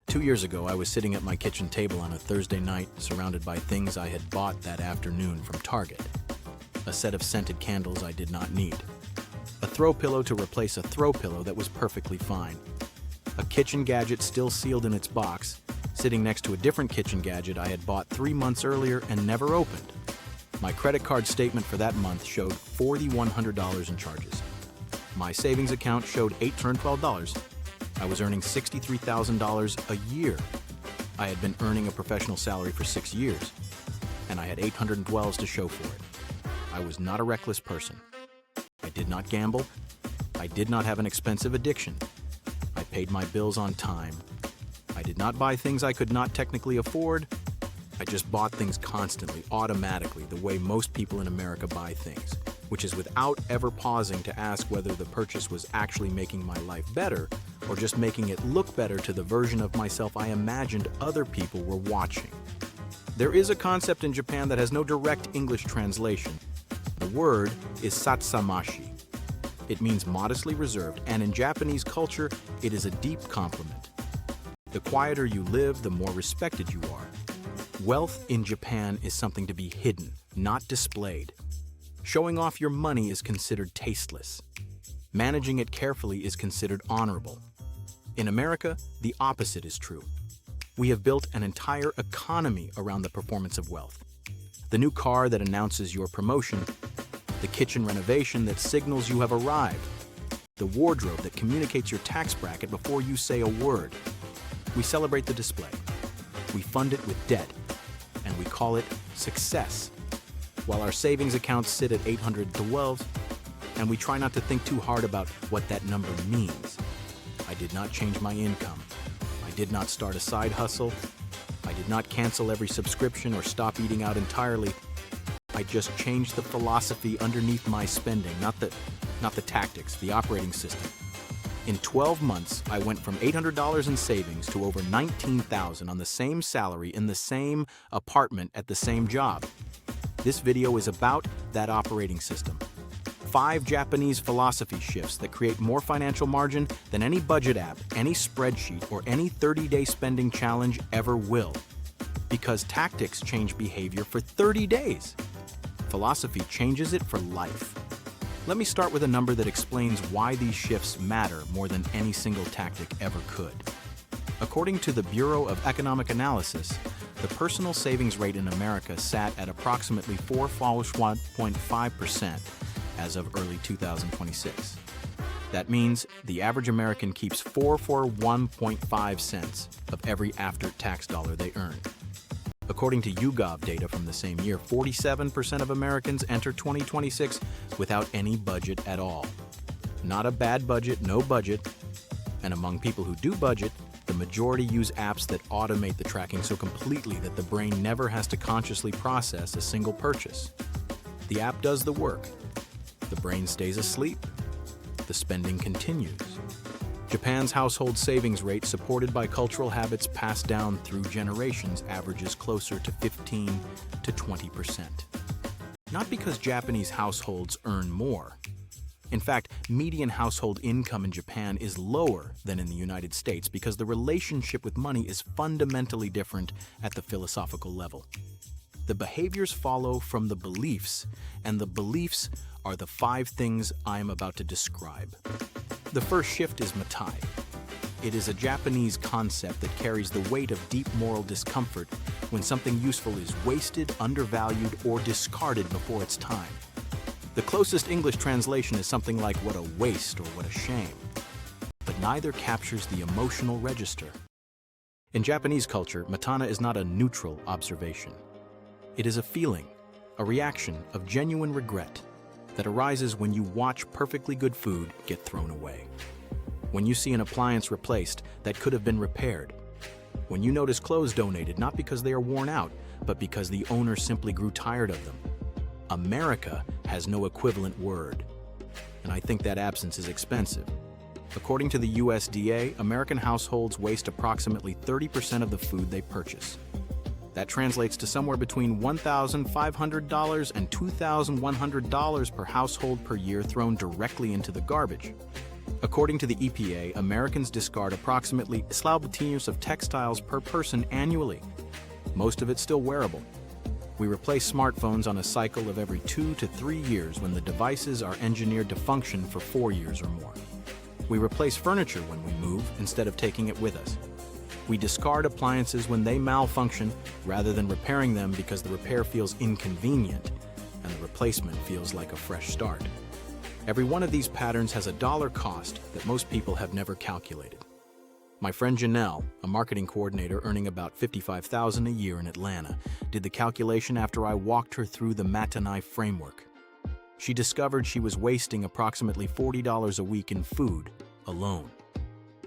2 years ago, I was sitting at my kitchen table on a Thursday night, surrounded by things I had bought that afternoon from Target. A set of scented candles I did not need. A throw pillow to replace a throw pillow that was perfectly fine. A kitchen gadget still sealed in its box, sitting next to a different kitchen gadget I had bought 3 months earlier and never opened. My credit card statement for that month showed $4,100 in charges. My savings account showed $812. I was earning $63,000 a year. I had been earning a professional salary for 6 years, and I had $812 to show for it. I was not a reckless person. I did not gamble. I did not have an expensive addiction. I paid my bills on time. I did not buy things I could not technically afford. I just bought things constantly, automatically, the way most people in America buy things, which is without ever pausing to ask whether the purchase was actually making my life better or just making it look better to the version of myself I imagined other people were watching. There is a concept in Japan that has no direct English translation. The word is satsamashi. It means modestly reserved, and in Japanese culture, it is a deep compliment. The quieter you live, the more respected you are. Wealth in Japan is something to be hidden, not displayed. Showing off your money is considered tasteless. Managing it carefully is considered honorable. In America, the opposite is true. We have built an entire economy around the performance of wealth. The new car that announces your promotion, the kitchen renovation that signals you have arrived, the wardrobe that communicates your tax bracket before you say a word. We celebrate the display. We fund it with debt, and we call it success. While our savings accounts sit at $812, and we try not to think too hard about what that number means. I did not change my income. I did not start a side hustle. I did not cancel every subscription or stop eating out entirely. I just changed the philosophy underneath my spending, not the tactics, the operating system. In 12 months, I went from $800 in savings to over $19,000 on the same salary in the same apartment at the same job. This video is about that operating system. 5 Japanese philosophy shifts that create more financial margin than any budget app, any spreadsheet, or any 30-day spending challenge ever will. Because tactics change behavior for 30 days. Philosophy changes it for life. Let me start with a number that explains why these shifts matter more than any single tactic ever could. According to the Bureau of Economic Analysis, the personal savings rate in America sat at approximately 4.5% as of early 2026. That means the average American keeps 1.5 cents of every after-tax dollar they earn. According to YouGov data from the same year, 47% of Americans enter 2026 without any budget at all. Not a bad budget, no budget. And among people who do budget, the majority use apps that automate the tracking so completely that the brain never has to consciously process a single purchase. The app does the work. The brain stays asleep. The spending continues. Japan's household savings rate, supported by cultural habits passed down through generations, averages closer to 15 to 20%. Not because Japanese households earn more. In fact, median household income in Japan is lower than in the United States because the relationship with money is fundamentally different at the philosophical level. The behaviors follow from the beliefs, and the beliefs are the 5 things I am about to describe. The first shift is Mottainai. It is a Japanese concept that carries the weight of deep moral discomfort when something useful is wasted, undervalued, or discarded before its time. The closest English translation is something like what a waste or what a shame. But neither captures the emotional register. In Japanese culture, Mottainai is not a neutral observation. It is a feeling, a reaction of genuine regret that arises when you watch perfectly good food get thrown away. When you see an appliance replaced that could have been repaired. When you notice clothes donated not because they are worn out, but because the owner simply grew tired of them. America has no equivalent word, and I think that absence is expensive. According to the USDA, American households waste approximately 30% of the food they purchase. That translates to somewhere between $1,500 and $2,100 per household per year thrown directly into the garbage. According to the EPA, Americans discard approximately 12 meters of textiles per person annually. Most of it still wearable. We replace smartphones on a cycle of every 2 to 3 years when the devices are engineered to function for 4 years or more. We replace furniture when we move instead of taking it with us. We discard appliances when they malfunction rather than repairing them because the repair feels inconvenient and the replacement feels like a fresh start. Every one of these patterns has a dollar cost that most people have never calculated. My friend Janelle, a marketing coordinator earning about $55,000 a year in Atlanta, did the calculation after I walked her through the Mottainai framework. She discovered she was wasting approximately $40 a week in food alone.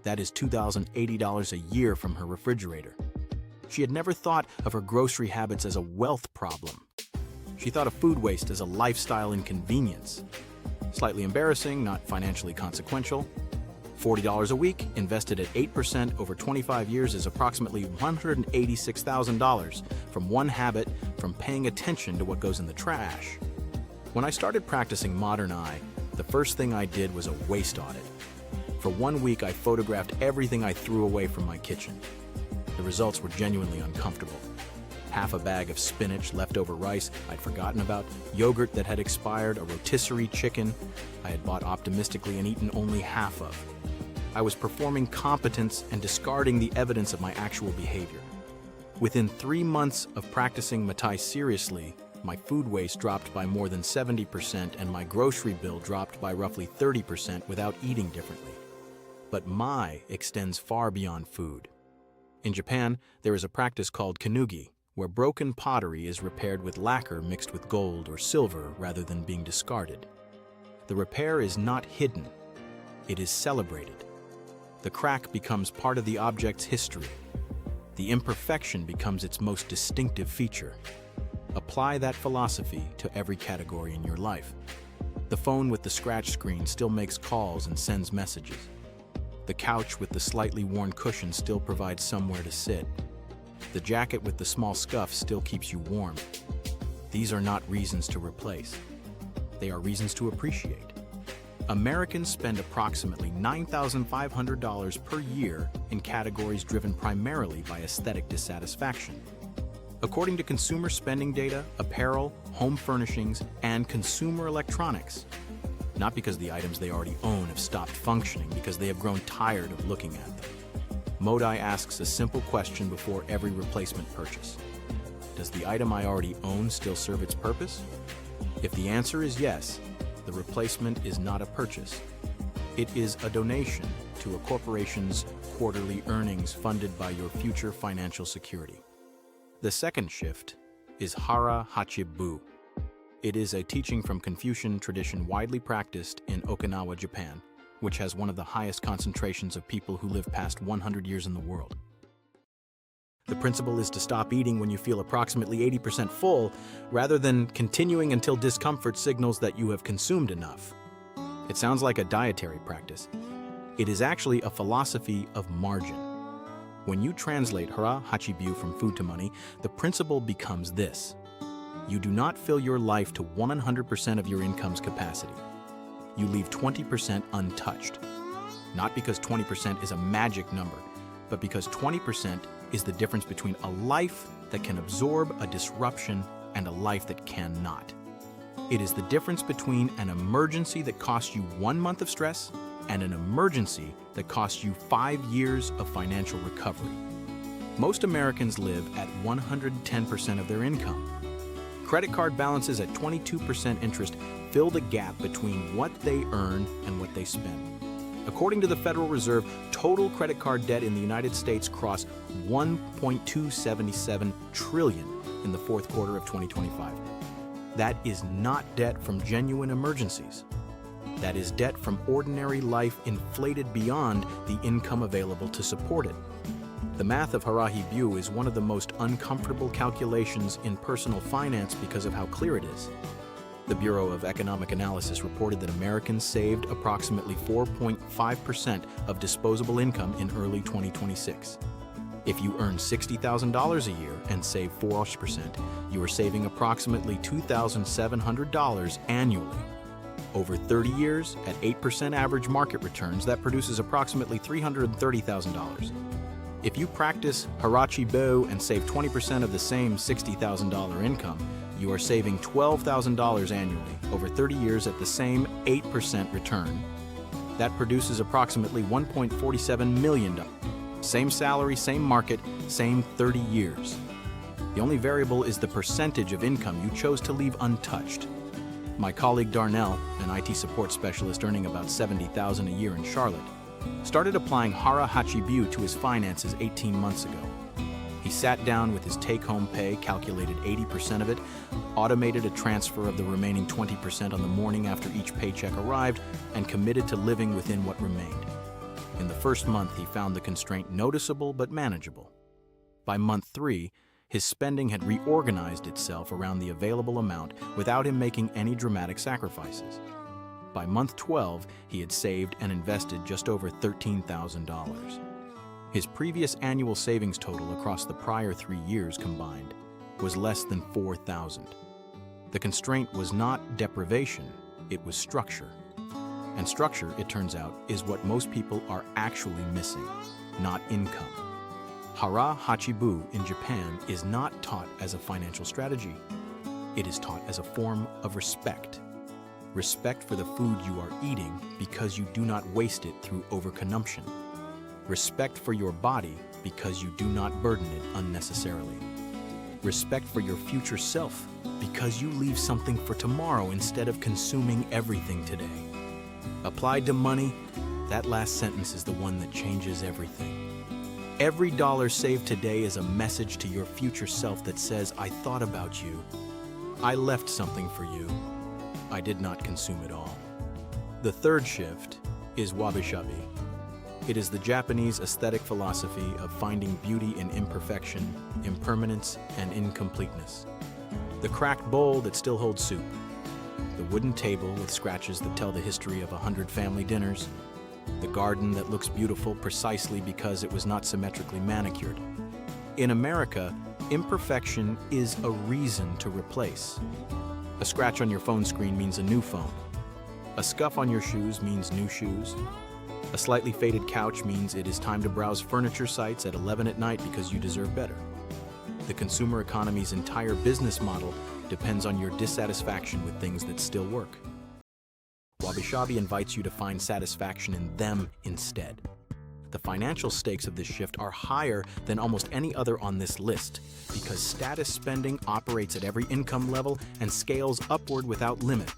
That is $2,080 a year from her refrigerator. She had never thought of her grocery habits as a wealth problem. She thought of food waste as a lifestyle inconvenience. Slightly embarrassing, not financially consequential. $40 a week, invested at 8% over 25 years is approximately $186,000 from one habit, from paying attention to what goes in the trash. When I started practicing Mottainai, the first thing I did was a waste audit. For 1 week, I photographed everything I threw away from my kitchen. The results were genuinely uncomfortable. Half a bag of spinach, leftover rice I'd forgotten about, yogurt that had expired, a rotisserie chicken I had bought optimistically and eaten only half of. I was performing competence and discarding the evidence of my actual behavior. Within 3 months of practicing Mottainai seriously, my food waste dropped by more than 70% and my grocery bill dropped by roughly 30% without eating differently. But Mai extends far beyond food. In Japan, there is a practice called kanugi, where broken pottery is repaired with lacquer mixed with gold or silver rather than being discarded. The repair is not hidden, it is celebrated. The crack becomes part of the object's history. The imperfection becomes its most distinctive feature. Apply that philosophy to every category in your life. The phone with the scratch screen still makes calls and sends messages. The couch with the slightly worn cushion still provides somewhere to sit. The jacket with the small scuff still keeps you warm. These are not reasons to replace. They are reasons to appreciate. Americans spend approximately $9,500 per year in categories driven primarily by aesthetic dissatisfaction. According to consumer spending data, apparel, home furnishings, and consumer electronics. Not because the items they already own have stopped functioning, because they have grown tired of looking at them. Mottainai asks a simple question before every replacement purchase. Does the item I already own still serve its purpose? If the answer is yes, the replacement is not a purchase. It is a donation to a corporation's quarterly earnings funded by your future financial security. The second shift is Hara Hachi. It is a teaching from Confucian tradition widely practiced in Okinawa, Japan, which has one of the highest concentrations of people who live past 100 years in the world. The principle is to stop eating when you feel approximately 80% full, rather than continuing until discomfort signals that you have consumed enough. It sounds like a dietary practice. It is actually a philosophy of margin. When you translate Hara Hachi from food to money, the principle becomes this. You do not fill your life to 100% of your income's capacity. You leave 20% untouched. Not because 20% is a magic number, but because 20% is the difference between a life that can absorb a disruption and a life that cannot. It is the difference between an emergency that costs you 1 month of stress and an emergency that costs you 5 years of financial recovery. Most Americans live at 110% of their income. Credit card balances at 22% interest fill the gap between what they earn and what they spend. According to the Federal Reserve, total credit card debt in the United States crossed $1.277 trillion in the fourth quarter of 2025. That is not debt from genuine emergencies. That is debt from ordinary life inflated beyond the income available to support it. The math of Harahi Bu is one of the most uncomfortable calculations in personal finance because of how clear it is. The Bureau of Economic Analysis reported that Americans saved approximately 4.5% of disposable income in early 2026. If you earn $60,000 a year and save 4%, you are saving approximately $2,700 annually. Over 30 years, at 8% average market returns, that produces approximately $330,000. If you practice Hachi and save 20% of the same $60,000 income, you are saving $12,000 annually over 30 years at the same 8% return. That produces approximately $1.47 million. Same salary, same market, same 30 years. The only variable is the percentage of income you chose to leave untouched. My colleague Darnell, an IT support specialist earning about $70,000 a year in Charlotte, started applying Hara Hachi to his finances 18 months ago. He sat down with his take-home pay, calculated 80% of it, automated a transfer of the remaining 20% on the morning after each paycheck arrived, and committed to living within what remained. In the first month, he found the constraint noticeable but manageable. By month 3, his spending had reorganized itself around the available amount without him making any dramatic sacrifices. By month 12, he had saved and invested just over $13,000. His previous annual savings total across the prior 3 years combined was less than $4,000. The constraint was not deprivation, it was structure. And structure, it turns out, is what most people are actually missing, not income. Hara Hachi in Japan is not taught as a financial strategy. It is taught as a form of respect. Respect for the food you are eating because you do not waste it through overconsumption. Respect for your body because you do not burden it unnecessarily. Respect for your future self because you leave something for tomorrow instead of consuming everything today. Applied to money, that last sentence is the one that changes everything. Every dollar saved today is a message to your future self that says, I thought about you. I left something for you. I did not consume it all. The third shift is Wabi-Sabi. It is the Japanese aesthetic philosophy of finding beauty in imperfection, impermanence, and incompleteness. The cracked bowl that still holds soup. The wooden table with scratches that tell the history of 100 family dinners. The garden that looks beautiful precisely because it was not symmetrically manicured. In America, imperfection is a reason to replace. A scratch on your phone screen means a new phone. A scuff on your shoes means new shoes. A slightly faded couch means it is time to browse furniture sites at 11 at night because you deserve better. The consumer economy's entire business model depends on your dissatisfaction with things that still work. Wabi-Sabi invites you to find satisfaction in them instead. The financial stakes of this shift are higher than almost any other on this list because status spending operates at every income level and scales upward without limit.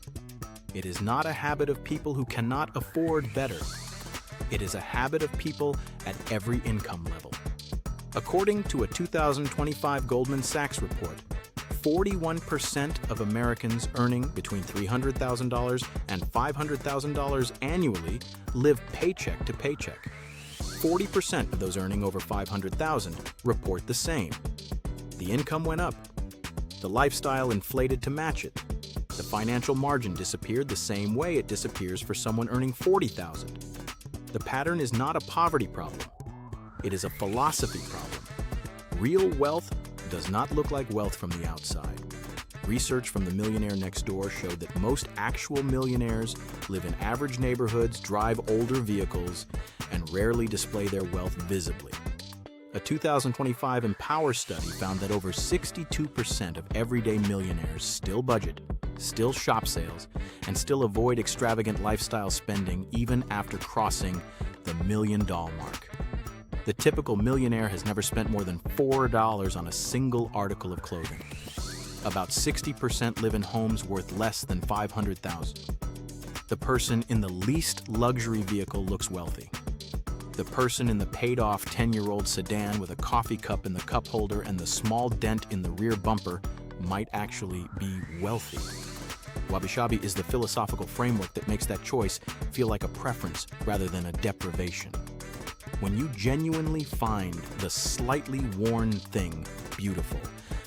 It is not a habit of people who cannot afford better. It is a habit of people at every income level. According to a 2025 Goldman Sachs report, 41% of Americans earning between $300,000 and $500,000 annually live paycheck to paycheck. 40% of those earning over $500,000 report the same. The income went up. The lifestyle inflated to match it. The financial margin disappeared the same way it disappears for someone earning $40,000. The pattern is not a poverty problem. It is a philosophy problem. Real wealth does not look like wealth from the outside. Research from the Millionaire Next Door showed that most actual millionaires live in average neighborhoods, drive older vehicles, and rarely display their wealth visibly. A 2025 Empower study found that over 62% of everyday millionaires still budget, still shop sales, and still avoid extravagant lifestyle spending even after crossing the $1 million mark. The typical millionaire has never spent more than $4 on a single article of clothing. About 60% live in homes worth less than $500,000. The person in the least luxury vehicle looks wealthy. The person in the paid-off 10-year-old sedan with a coffee cup in the cup holder and the small dent in the rear bumper might actually be wealthy. Wabi-Sabi is the philosophical framework that makes that choice feel like a preference rather than a deprivation. When you genuinely find the slightly worn thing beautiful,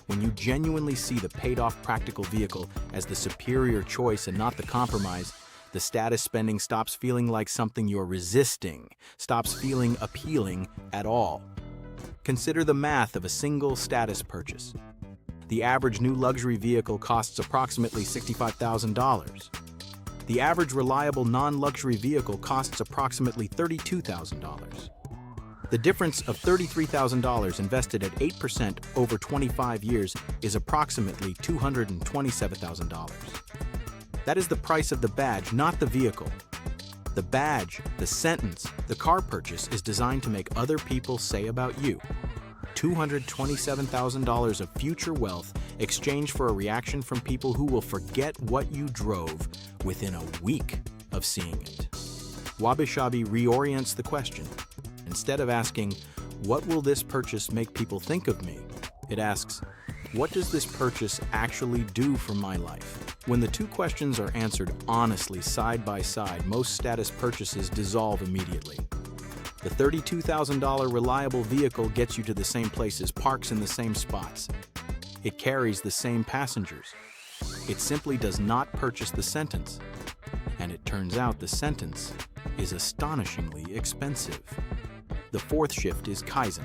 when you genuinely see the paid-off practical vehicle as the superior choice and not the compromise, the status spending stops feeling like something you're resisting, stops feeling appealing at all. Consider the math of a single status purchase. The average new luxury vehicle costs approximately $65,000. The average reliable non-luxury vehicle costs approximately $32,000. The difference of $33,000 invested at 8% over 25 years is approximately $227,000. That is the price of the badge, not the vehicle. The badge, the sentence, the car purchase is designed to make other people say about you. $227,000 of future wealth exchanged for a reaction from people who will forget what you drove within a week of seeing it. Wabi-Sabi reorients the question. Instead of asking, "What will this purchase make people think of me?" it asks, "What does this purchase actually do for my life?" When the two questions are answered honestly side by side, most status purchases dissolve immediately. The $32,000 reliable vehicle gets you to the same places, parks in the same spots. It carries the same passengers. It simply does not purchase the sentence. And it turns out the sentence is astonishingly expensive. The fourth shift is Kaizen.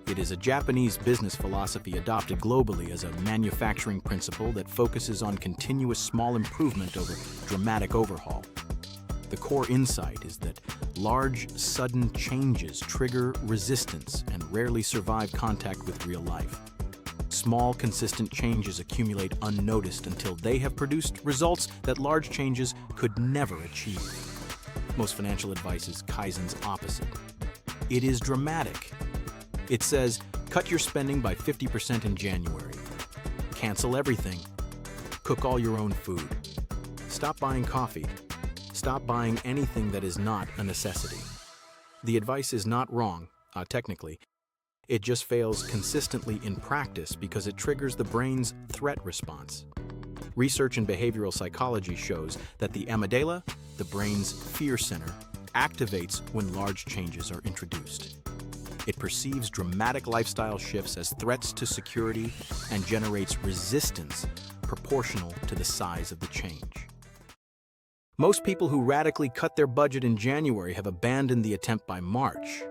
It is a Japanese business philosophy adopted globally as a manufacturing principle that focuses on continuous small improvement over dramatic overhaul. The core insight is that large, sudden changes trigger resistance and rarely survive contact with real life. Small, consistent changes accumulate unnoticed until they have produced results that large changes could never achieve. Most financial advice is Kaizen's opposite. It is dramatic. It says, cut your spending by 50% in January. Cancel everything. Cook all your own food. Stop buying coffee. Stop buying anything that is not a necessity. The advice is not wrong, technically. It just fails consistently in practice because it triggers the brain's threat response. Research in behavioral psychology shows that the amygdala, the brain's fear center, activates when large changes are introduced. It perceives dramatic lifestyle shifts as threats to security and generates resistance proportional to the size of the change. Most people who radically cut their budget in January have abandoned the attempt by March.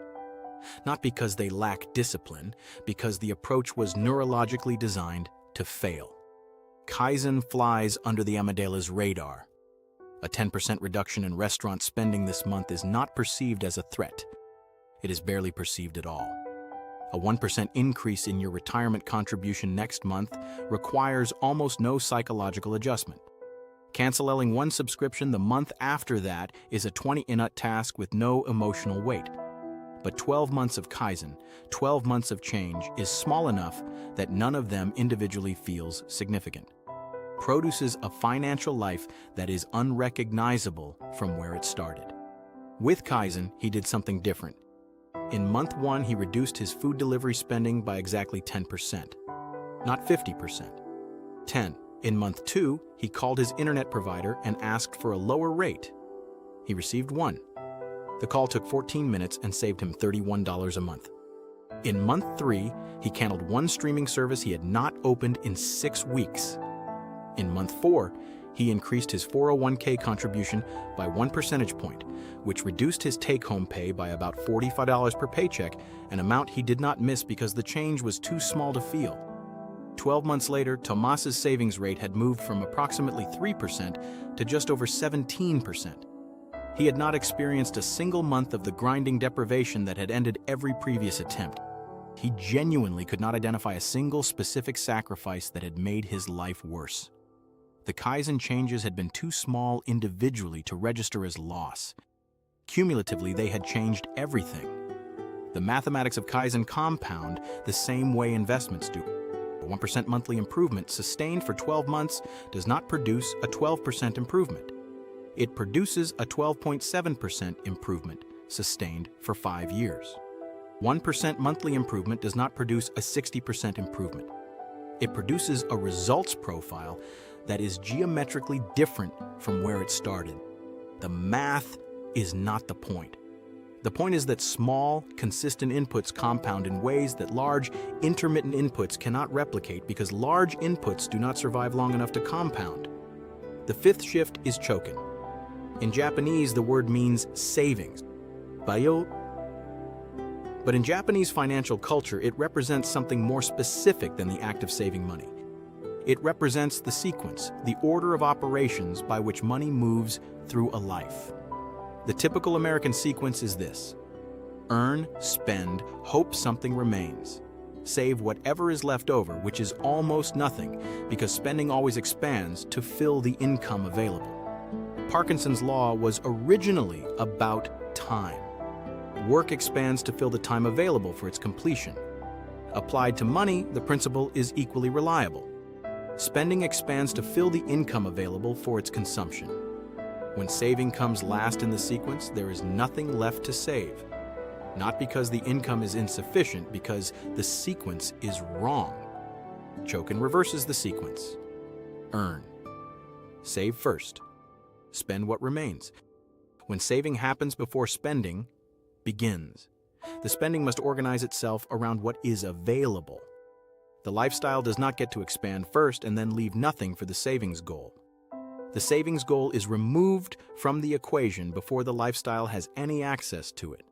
Not because they lack discipline, because the approach was neurologically designed to fail. Kaizen flies under the amygdala's radar. A 10% reduction in restaurant spending this month is not perceived as a threat. It is barely perceived at all. A 1% increase in your retirement contribution next month requires almost no psychological adjustment. Canceling one subscription the month after that is a 20-minute task with no emotional weight. But 12 months of Kaizen, 12 months of change, is small enough that none of them individually feels significant. Produces a financial life that is unrecognizable from where it started. With Kaizen, he did something different. In month 1, he reduced his food delivery spending by exactly 10%, not 50%. 10. In month 2, he called his internet provider and asked for a lower rate. He received 1. The call took 14 minutes and saved him $31 a month. In month 3, he canceled one streaming service he had not opened in 6 weeks. In month 4, he increased his 401k contribution by 1 percentage point, which reduced his take-home pay by about $45 per paycheck, an amount he did not miss because the change was too small to feel. 12 months later, Tomas's savings rate had moved from approximately 3% to just over 17%. He had not experienced a single month of the grinding deprivation that had ended every previous attempt. He genuinely could not identify a single specific sacrifice that had made his life worse. The Kaizen changes had been too small individually to register as loss. Cumulatively, they had changed everything. The mathematics of Kaizen compound the same way investments do. A 1% monthly improvement sustained for 12 months does not produce a 12% improvement. It produces a 12.7% improvement sustained for 5 years. 1% monthly improvement does not produce a 60% improvement. It produces a results profile that is geometrically different from where it started. The math is not the point. The point is that small, consistent inputs compound in ways that large, intermittent inputs cannot replicate because large inputs do not survive long enough to compound. The fifth shift is Chokin. In Japanese, the word means savings. Bayo. But in Japanese financial culture, it represents something more specific than the act of saving money. It represents the sequence, the order of operations by which money moves through a life. The typical American sequence is this: earn, spend, hope something remains. Save whatever is left over, which is almost nothing, because spending always expands to fill the income available. Parkinson's law was originally about time. Work expands to fill the time available for its completion. Applied to money, the principle is equally reliable. Spending expands to fill the income available for its consumption. When saving comes last in the sequence, there is nothing left to save. Not because the income is insufficient, because the sequence is wrong. Chokin reverses the sequence. Earn. Save first. Spend what remains. When saving happens before spending begins, the spending must organize itself around what is available. The lifestyle does not get to expand first and then leave nothing for the savings goal. The savings goal is removed from the equation before the lifestyle has any access to it.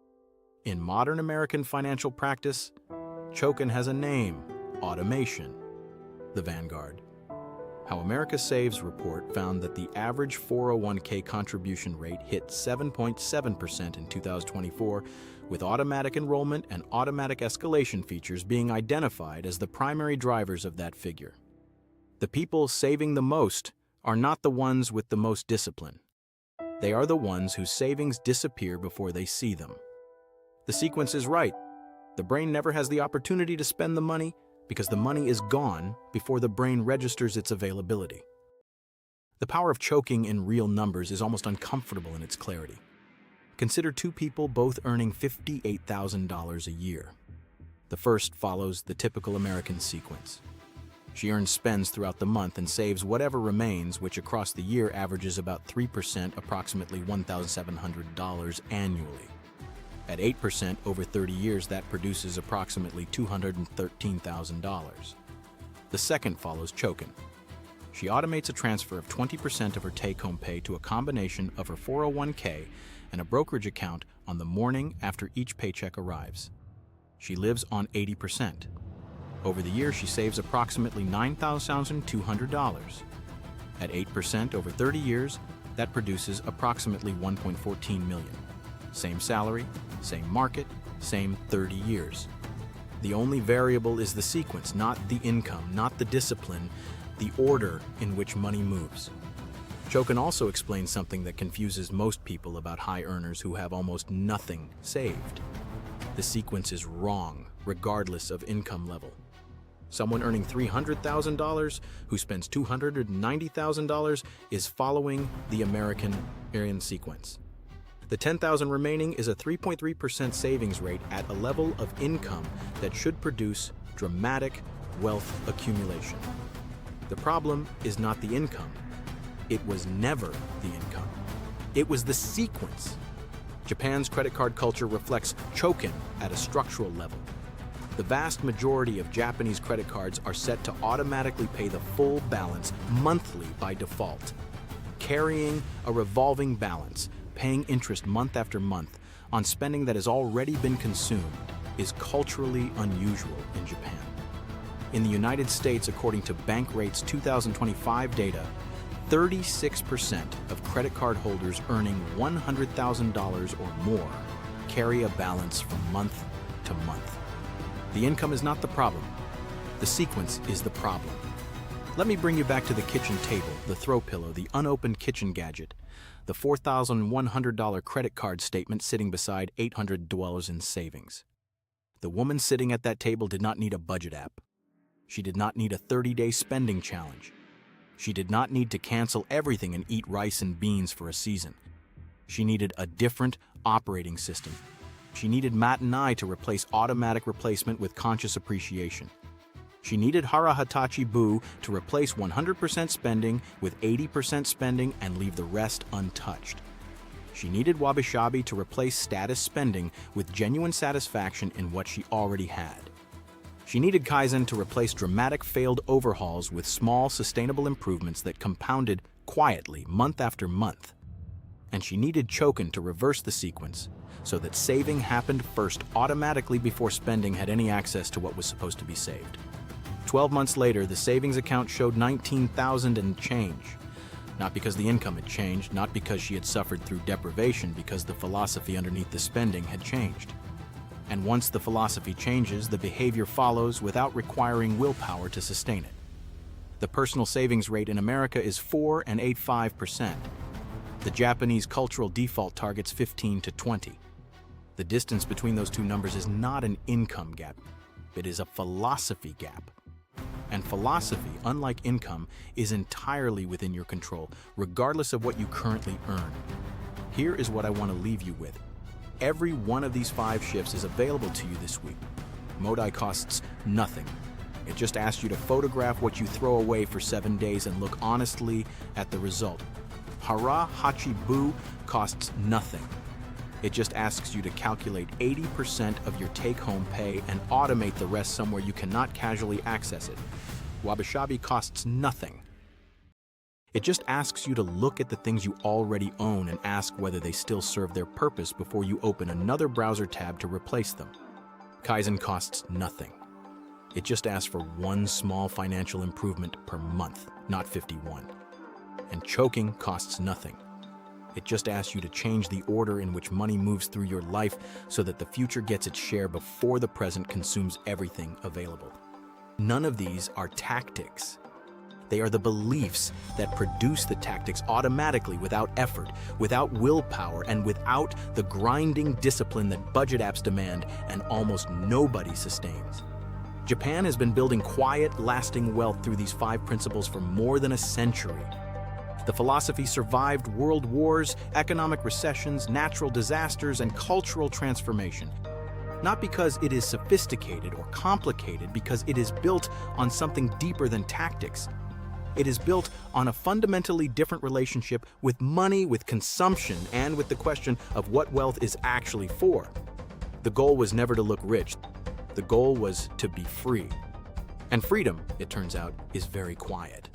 In modern American financial practice, Chokin has a name: automation. The Vanguard. How America Saves report found that the average 401k contribution rate hit 7.7% in 2024, with automatic enrollment and automatic escalation features being identified as the primary drivers of that figure. The people saving the most are not the ones with the most discipline. They are the ones whose savings disappear before they see them. The sequence is right. The brain never has the opportunity to spend the money because the money is gone before the brain registers its availability. The power of choking in real numbers is almost uncomfortable in its clarity. Consider two people both earning $58,000 a year. The first follows the typical American sequence. She earns spends throughout the month and saves whatever remains, which across the year averages about 3%, approximately $1,700 annually. At 8% over 30 years, that produces approximately $213,000. The second follows Chokin. She automates a transfer of 20% of her take-home pay to a combination of her 401k and a brokerage account on the morning after each paycheck arrives. She lives on 80%. Over the year, she saves approximately $9,200. At 8% over 30 years, that produces approximately $1.14 million. Same salary, same market, same 30 years. The only variable is the sequence, not the income, not the discipline, the order in which money moves. Chokin also explains something that confuses most people about high earners who have almost nothing saved. The sequence is wrong, regardless of income level. Someone earning $300,000 who spends $290,000 is following the American sequence. The $10,000 remaining is a 3.3% savings rate at a level of income that should produce dramatic wealth accumulation. The problem is not the income. It was never the income. It was the sequence. Japan's credit card culture reflects Chokin at a structural level. The vast majority of Japanese credit cards are set to automatically pay the full balance monthly by default. Carrying a revolving balance, paying interest month after month on spending that has already been consumed is culturally unusual in Japan. In the United States, according to Bankrate's 2025 data, 36% of credit card holders earning $100,000 or more carry a balance from month to month. The income is not the problem. The sequence is the problem. Let me bring you back to the kitchen table, the throw pillow, the unopened kitchen gadget, the $4,100 credit card statement sitting beside $800 in savings. The woman sitting at that table did not need a budget app. She did not need a 30-day spending challenge. She did not need to cancel everything and eat rice and beans for a season. She needed a different operating system. She needed Mottainai to replace automatic replacement with conscious appreciation. She needed Hara to replace 100% spending with 80% spending and leave the rest untouched. She needed Wabi-Sabi to replace status spending with genuine satisfaction in what she already had. She needed Kaizen to replace dramatic failed overhauls with small, sustainable improvements that compounded quietly month after month. And she needed Chokin to reverse the sequence so that saving happened first automatically before spending had any access to what was supposed to be saved. 12 months later, the savings account showed 19,000 and change. Not because the income had changed, not because she had suffered through deprivation, because the philosophy underneath the spending had changed. And once the philosophy changes, the behavior follows without requiring willpower to sustain it. The personal savings rate in America is 4.85%. The Japanese cultural default targets 15 to 20. The distance between those two numbers is not an income gap, it is a philosophy gap. And philosophy, unlike income, is entirely within your control, regardless of what you currently earn. Here is what I want to leave you with. Every one of these 5 shifts is available to you this week. Mottainai costs nothing. It just asks you to photograph what you throw away for 7 days and look honestly at the result. Hara Hachi costs nothing. It just asks you to calculate 80% of your take-home pay and automate the rest somewhere you cannot casually access it. Wabi-Sabi costs nothing. It just asks you to look at the things you already own and ask whether they still serve their purpose before you open another browser tab to replace them. Kaizen costs nothing. It just asks for one small financial improvement per month, not 51. And Chokin costs nothing. It just asks you to change the order in which money moves through your life so that the future gets its share before the present consumes everything available. None of these are tactics. They are the beliefs that produce the tactics automatically without effort, without willpower, and without the grinding discipline that budget apps demand and almost nobody sustains. Japan has been building quiet, lasting wealth through these 5 principles for more than a century. The philosophy survived world wars, economic recessions, natural disasters, and cultural transformation. Not because it is sophisticated or complicated, because it is built on something deeper than tactics. It is built on a fundamentally different relationship with money, with consumption, and with the question of what wealth is actually for. The goal was never to look rich. The goal was to be free. And freedom, it turns out, is very quiet.